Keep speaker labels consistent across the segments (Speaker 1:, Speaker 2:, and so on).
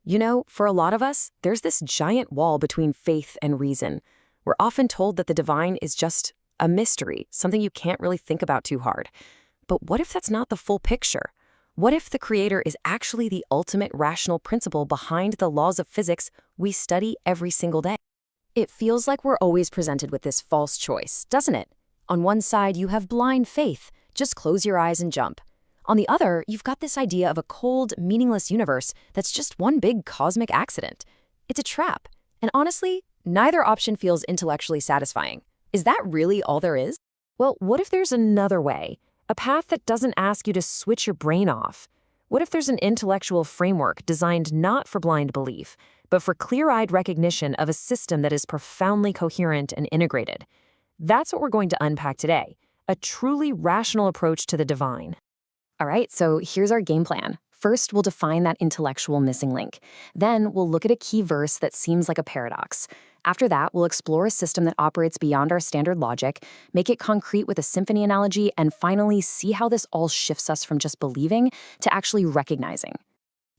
Speaker 1: You know, for a lot of us, there's this giant wall between faith and reason. We're often told that the divine is just a mystery, something you can't really think about too hard. But what if that's not the full picture? What if the creator is actually the ultimate rational principle behind the laws of physics we study every single day? It feels like we're always presented with this false choice, doesn't it? On one side, you have blind faith. Just close your eyes and jump. On the other, you've got this idea of a cold, meaningless universe that's just one big cosmic accident. It's a trap. And honestly, neither option feels intellectually satisfying. Is that really all there is? Well, what if there's another way? A path that doesn't ask you to switch your brain off? What if there's an intellectual framework designed not for blind belief, but for clear-eyed recognition of a system that is profoundly coherent and integrated? That's what we're going to unpack today, a truly rational approach to the divine. All right, so here's our game plan. First, we'll define that intellectual missing link. Then, we'll look at a key verse that seems like a paradox. After that, we'll explore a system that operates beyond our standard logic, make it concrete with a symphony analogy, and finally see how this all shifts us from just believing to actually recognizing.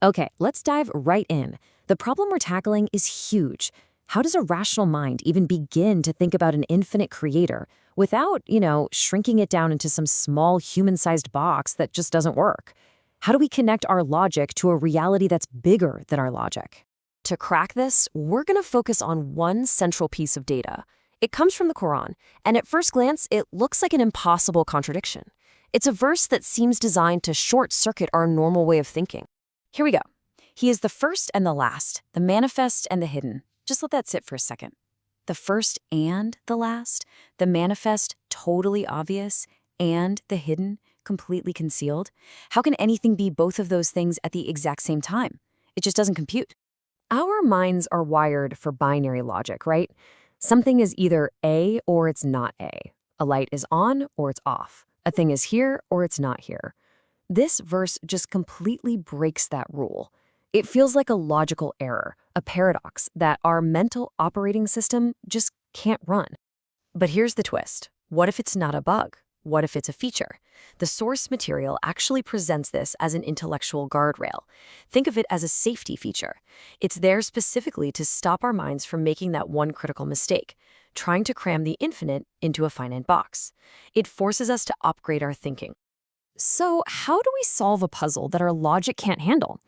Speaker 1: Okay, let's dive right in. The problem we're tackling is huge. How does a rational mind even begin to think about an infinite creator without, shrinking it down into some small human-sized box that just doesn't work? How do we connect our logic to a reality that's bigger than our logic? To crack this, we're going to focus on one central piece of data. It comes from the Quran, and at first glance, it looks like an impossible contradiction. It's a verse that seems designed to short-circuit our normal way of thinking. Here we go. He is the first and the last, the manifest and the hidden. Just let that sit for a second. The first and the last, the manifest totally obvious, and the hidden completely concealed. How can anything be both of those things at the exact same time? It just doesn't compute. Our minds are wired for binary logic, right? Something is either A or it's not A. A light is on or it's off. A thing is here or it's not here. This verse just completely breaks that rule. It feels like a logical error, a paradox that our mental operating system just can't run. But here's the twist. What if it's not a bug? What if it's a feature? The source material actually presents this as an intellectual guardrail. Think of it as a safety feature. It's there specifically to stop our minds from making that one critical mistake, trying to cram the infinite into a finite box. It forces us to upgrade our thinking. So how do we solve a puzzle that our logic can't handle?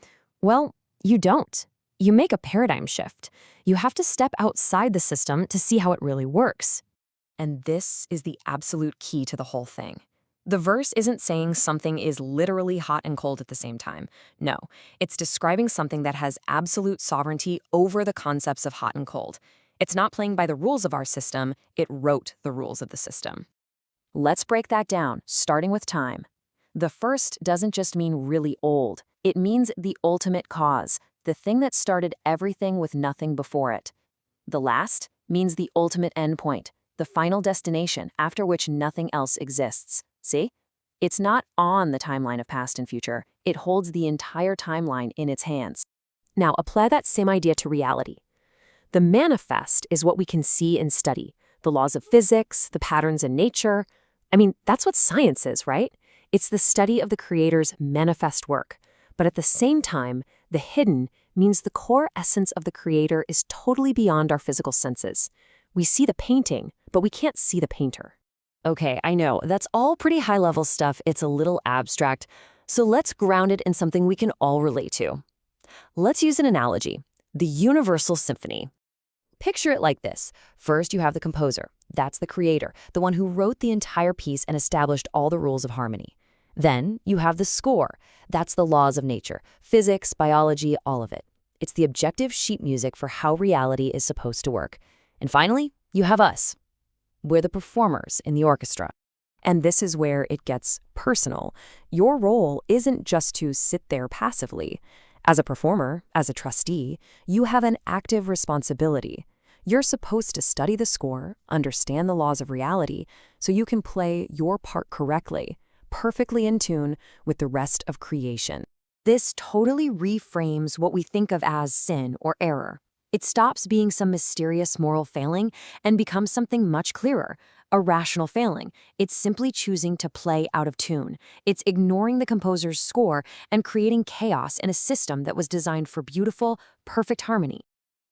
Speaker 1: Well, you don't. You make a paradigm shift. You have to step outside the system to see how it really works. And this is the absolute key to the whole thing. The verse isn't saying something is literally hot and cold at the same time. No, it's describing something that has absolute sovereignty over the concepts of hot and cold. It's not playing by the rules of our system, it wrote the rules of the system. Let's break that down, starting with time. The first doesn't just mean really old. It means the ultimate cause, the thing that started everything with nothing before it. The last means the ultimate endpoint, the final destination after which nothing else exists. See? It's not on the timeline of past and future. It holds the entire timeline in its hands. Now, apply that same idea to reality. The manifest is what we can see and study, the laws of physics, the patterns in nature. That's what science is, right? It's the study of the creator's manifest work. But at the same time, the hidden means the core essence of the creator is totally beyond our physical senses. We see the painting, but we can't see the painter. Okay, I know, that's all pretty high-level stuff. It's a little abstract. So let's ground it in something we can all relate to. Let's use an analogy, the universal symphony. Picture it like this. First, you have the composer. That's the creator, the one who wrote the entire piece and established all the rules of harmony. Then you have the score. That's the laws of nature, physics, biology, all of it. It's the objective sheet music for how reality is supposed to work. And finally, you have us. We're the performers in the orchestra. And this is where it gets personal. Your role isn't just to sit there passively. As a performer, as a trustee, you have an active responsibility. You're supposed to study the score, understand the laws of reality, so you can play your part correctly, perfectly in tune with the rest of creation. This totally reframes what we think of as sin or error. It stops being some mysterious moral failing and becomes something much clearer, a rational failing. It's simply choosing to play out of tune. It's ignoring the composer's score and creating chaos in a system that was designed for beautiful, perfect harmony.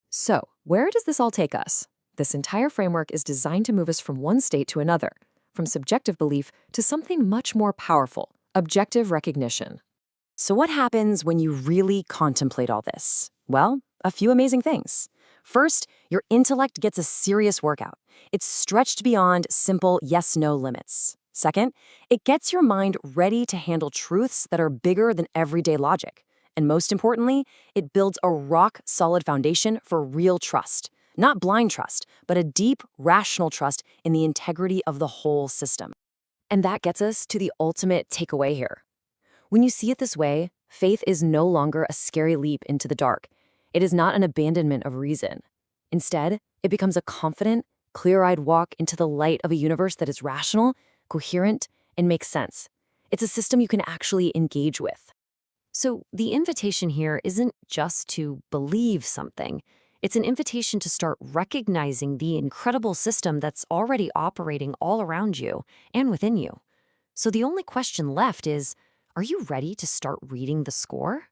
Speaker 1: So, where does this all take us? This entire framework is designed to move us from one state to another, from subjective belief to something much more powerful, objective recognition. So what happens when you really contemplate all this? Well, a few amazing things. First, your intellect gets a serious workout. It's stretched beyond simple yes-no limits. Second, it gets your mind ready to handle truths that are bigger than everyday logic. And most importantly, it builds a rock-solid foundation for real trust. Not blind trust, but a deep, rational trust in the integrity of the whole system. And that gets us to the ultimate takeaway here. When you see it this way, faith is no longer a scary leap into the dark. It is not an abandonment of reason. Instead, it becomes a confident, clear-eyed walk into the light of a universe that is rational, coherent, and makes sense. It's a system you can actually engage with. So the invitation here isn't just to believe something. It's an invitation to start recognizing the incredible system that's already operating all around you and within you. So the only question left is, are you ready to start reading the score?